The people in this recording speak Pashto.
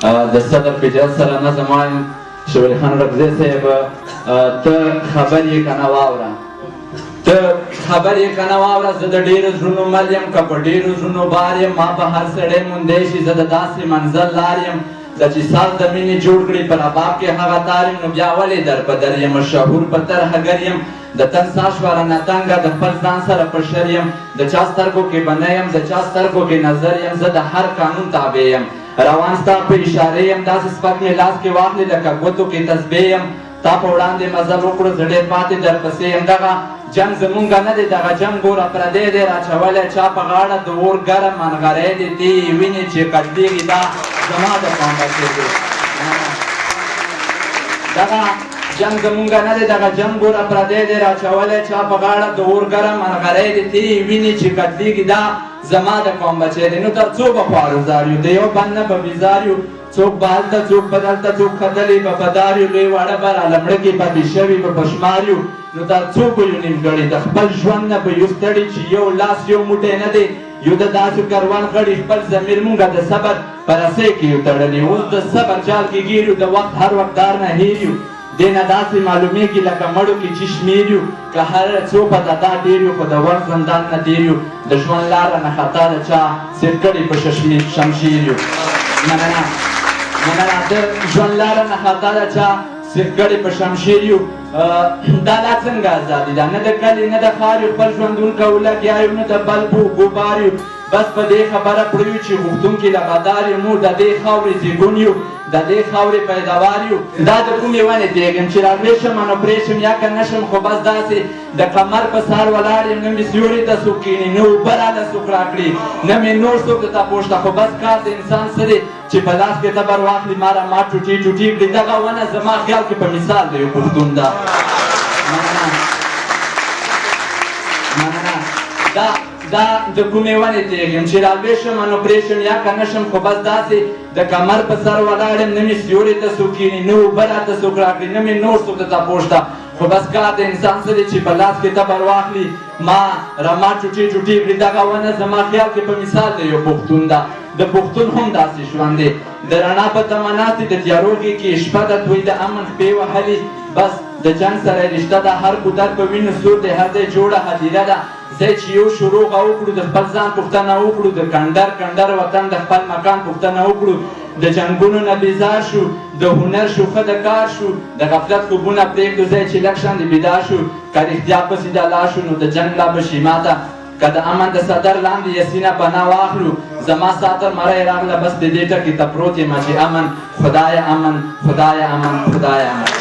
د صدر په اجازه سره نظم وایم شاه ولي خان رفزي صاحب ته خبر یې که نه واوره ته خبر یې که نه واوره زه د ډېرو زړونو مل یم که په ډېرو زړونو بار یم ما به هر سړی موندی شي زه د داسې منزل لار یم د چې ساز د مینې جوړ کړي په رباب کې هغه تار یم نو بیا ولې در په در یم مشهور په ترهګر یم د تن سا شوه رانه تنګه د خپل ځان سره په شر یم د چا سترګو کې به نه یم د چا سترګو کې نظر یم زه د هر قانون تابع یم روان ستا په اشارې یم داسې سپک مې لاس کې واخلې لکه ګوتو کې تسبیح یم تا په وړاندې مزل وکړو زه ډېر پاتې درپسې یم دغه جنګ زمونږه نه دی دغه جنګ ګوره پردی دی راچولی چا په غاړه د اور ګرم منغری دی دې وینې چې کډېږي دا زما د قوم بچې دی دغه جنګ زمونږه نه دی دغه جنګ ګوره پردی دی راچولی چا په غاړه د اور ګرم منغری دی دې وینې چې کډېږي دا زما د قوم بچی دی نو تر څو به خوارو زار یو د یو بند نه به بیزار یو څوک به هلته څوک به دلته څوک ختلی به په دار یو لوی واړه به رالمړکې به بې شوي به په شمار یو نو دا څوک به یو نیمګړي د خپل ژوند نه به یو ستړي چې یو لاس یو موټی نه دی یو د داسې کروان غړي خپل ضمیر مونږه د صبر په رسۍ کې یو تړلي اوس د صبر جال کې ګیر یو د وخت هر وختدار نه هیر یو دې نه داسې معلومیږي لکه مړو کې چې شمیر یو که هر څو په ددا ډېر یو خو د وخت زندان نه تېر یو د ژوند لاره نه خطا د چا سیر کړي په شمشیر یو مننه مننه د ژوند لاره نه خطا د چا سیر کړي په شمشیر یو دا لا څنګه ازادي ده نه د کلي نه د ښار یو خپل ژوندون کوو لګیا یو نه د بلبو ګوبار یو بس په دې خبره پړه یو چې غوښتونکي له غدار یو موږ د دې خاورې زیږون یو د دې خاورې پیداوار یو دا د کومې ونې دیږم چې راغلی شم نو پرې شم یا که نه شم خو بس داسې د قمر په سر ولاړ یم نه مې سیوري ته څوک کښېني نه اوبه راله څوک راکړي نه مې نور څوک د تپوس ته خو بس کار د انسان څه دی چې په لاس کې تبر واخلي ما را ما ټوټې ټوټې کړي دغه ونه زما خیال کې په مثال د یو پښتون ده مننه دا د کومې ونې تېږ یم چې رالوی شم نو پرې شم یا که نه شم خو بس داسې د کمر په سر ولاړ یم نه مې سیوري ته څوک کښېني نه اوبه راته څوک راکړي نه مې نور څوک د تپوس ته خو بس کار د انسان څه دی چې په لاس کې تبر واخلي ما رما ټوټې ټوټې کړي دغه ونه زما خیال کې په مثال د یو پښتون ده د پښتون هم داسې ژوند دی د رڼا په تمه ناست د تیارو کې شپه ده دوی د امن خپې وهلي بس د جنګ سره رشته ده هر ګودر په وینو سور دی هر ځای جوړه هدیره ده ځای چې یو شروغه وکړو د خپل ځان پوښتنه وکړو د کنډر کنډر وطن د خپل مکان پوښتنه وکړو د جنګونو نه بیزار شو د هنر شوخه د کار شو د غفلت خوبونه پرېږدو ځای چې لږ شاندې بیدار شو که رښتیا پسې د لا شو نو د جنګ لا به شي ماته که د امن د صدر لاندې یسینه پناه واخلو زما ساتر مری راغله بس د دې ټکي ته پروت یم چې امن خدایه امن خدایه امن خدایه امن